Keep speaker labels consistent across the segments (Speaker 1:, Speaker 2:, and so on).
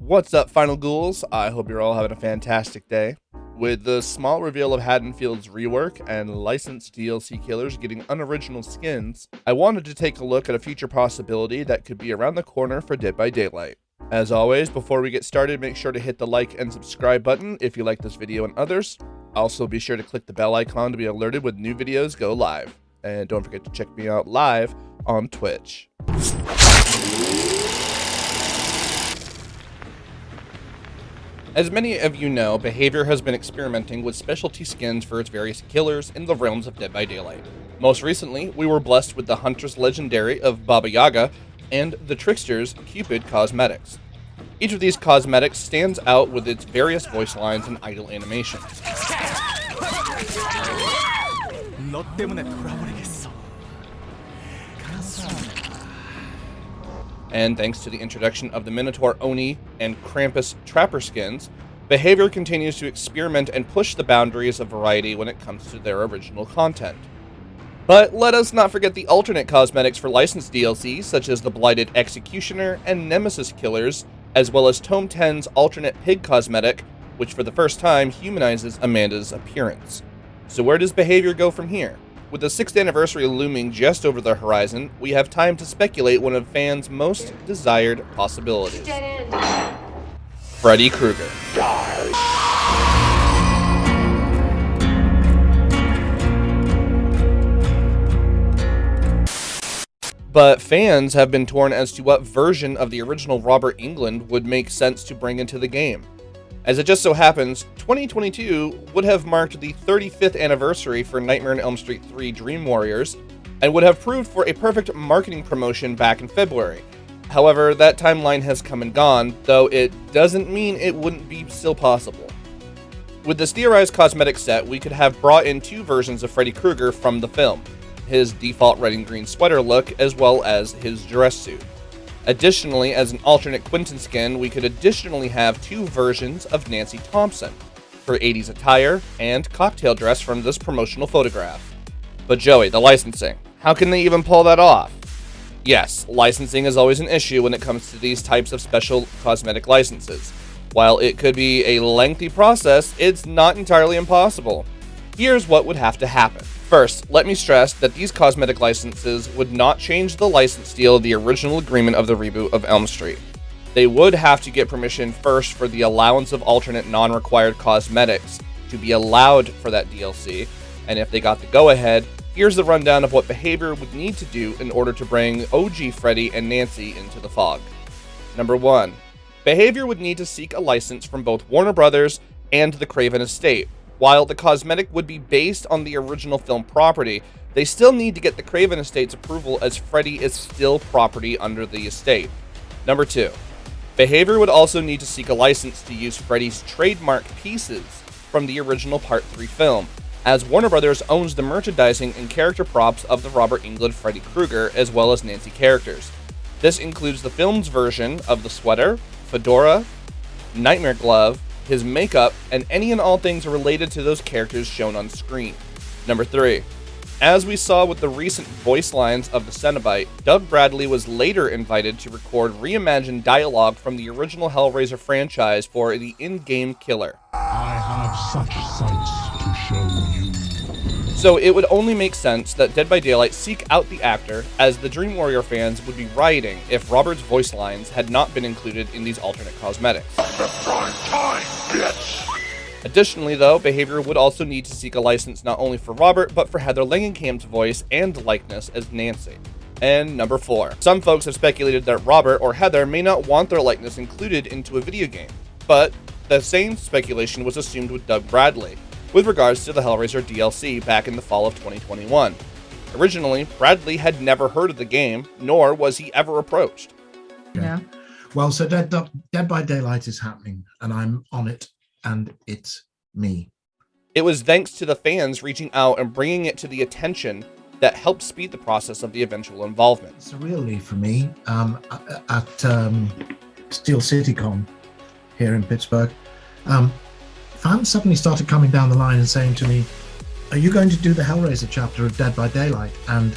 Speaker 1: What's up, Final Ghouls? I hope you're all having a fantastic day. With the small reveal of Haddonfield's rework and licensed DLC killers getting unoriginal skins, I wanted to take a look at a future possibility that could be around the corner for Dead by Daylight. As always, before we get started, make sure to hit the like and subscribe button if you like this video and others. Also, be sure to click the bell icon to be alerted when new videos go live. And don't forget to check me out live on Twitch. As many of you know, Behavior has been experimenting with specialty skins for its various killers in the realms of Dead by Daylight. Most recently, we were blessed with the Huntress Legendary of Baba Yaga and the Trickster's Cupid Cosmetics. Each of these cosmetics stands out with its various voice lines and idle animations. And thanks to the introduction of the Minotaur Oni and Krampus Trapper skins, Behavior continues to experiment and push the boundaries of variety when it comes to their original content. But let us not forget the alternate cosmetics for licensed DLCs, such as the Blighted Executioner and Nemesis Killers, as well as Tome 10's alternate Pig cosmetic, which for the first time humanizes Amanda's appearance. So where does Behavior go from here? With the 6th anniversary looming just over the horizon, we have time to speculate one of fans' most desired possibilities. Freddy Krueger. But fans have been torn as to what version of the original Robert Englund would make sense to bring into the game. As it just so happens, 2022 would have marked the 35th anniversary for Nightmare on Elm Street 3 Dream Warriors, and would have proved for a perfect marketing promotion back in February. However, that timeline has come and gone, though it doesn't mean it wouldn't be still possible. With this theorized cosmetic set, we could have brought in two versions of Freddy Krueger from the film, his default red and green sweater look, as well as his dress suit. Additionally, as an alternate Quentin skin, we could additionally have two versions of Nancy Thompson, her 80s attire and cocktail dress from this promotional photograph. But Joey, the licensing, how can they even pull that off? Yes, licensing is always an issue when it comes to these types of special cosmetic licenses. While it could be a lengthy process, it's not entirely impossible. Here's what would have to happen. First, let me stress that these cosmetic licenses would not change the license deal of the original agreement of the reboot of Elm Street. They would have to get permission first for the allowance of alternate non-required cosmetics to be allowed for that DLC, and if they got the go-ahead, here's the rundown of what Behavior would need to do in order to bring OG Freddy and Nancy into the fog. Number 1. Behavior would need to seek a license from both Warner Brothers and the Craven Estate. While the cosmetic would be based on the original film property, they still need to get the Craven Estate's approval, as Freddy is still property under the estate. Number 2. Behavior would also need to seek a license to use Freddy's trademark pieces from the original Part 3 film, as Warner Brothers owns the merchandising and character props of the Robert Englund Freddy Krueger, as well as Nancy characters. This includes the film's version of the sweater, fedora, nightmare glove, his makeup, and any and all things related to those characters shown on screen. Number 3. As we saw with the recent voice lines of the Cenobite, Doug Bradley was later invited to record reimagined dialogue from the original Hellraiser franchise for the in-game killer.
Speaker 2: I have such sights to show you.
Speaker 1: So it would only make sense that Dead by Daylight seek out the actor, as the Dream Warrior fans would be rioting if Robert's voice lines had not been included in these alternate cosmetics.
Speaker 2: The prime time, bitch!
Speaker 1: Additionally, though, Behavior would also need to seek a license not only for Robert, but for Heather Langenkamp's voice and likeness as Nancy. And number 4. Some folks have speculated that Robert or Heather may not want their likeness included into a video game, but the same speculation was assumed with Doug Bradley, with regards to the Hellraiser DLC back in the fall of 2021. Originally, Bradley had never heard of the game, nor was he ever approached.
Speaker 3: Yeah.
Speaker 4: Well, so Dead by Daylight is happening, and I'm on it, and it's me.
Speaker 1: It was thanks to the fans reaching out and bringing it to the attention that helped speed the process of the eventual involvement.
Speaker 4: It's a real lead for me at Steel City Con here in Pittsburgh. Fans suddenly started coming down the line and saying to me, "Are you going to do the Hellraiser chapter of Dead by Daylight?" And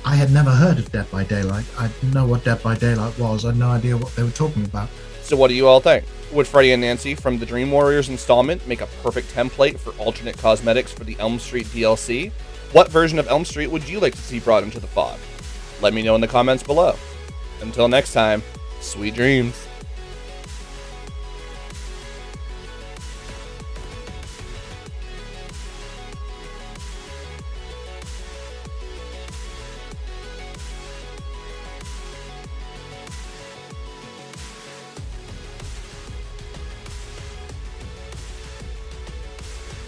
Speaker 4: I had never heard of Dead by Daylight. I didn't know what Dead by Daylight was. I had no idea what they were talking about.
Speaker 1: So what do you all think? Would Freddy and Nancy from the Dream Warriors installment make a perfect template for alternate cosmetics for the Elm Street DLC? What version of Elm Street would you like to see brought into the fog? Let me know in the comments below. Until next time, sweet dreams.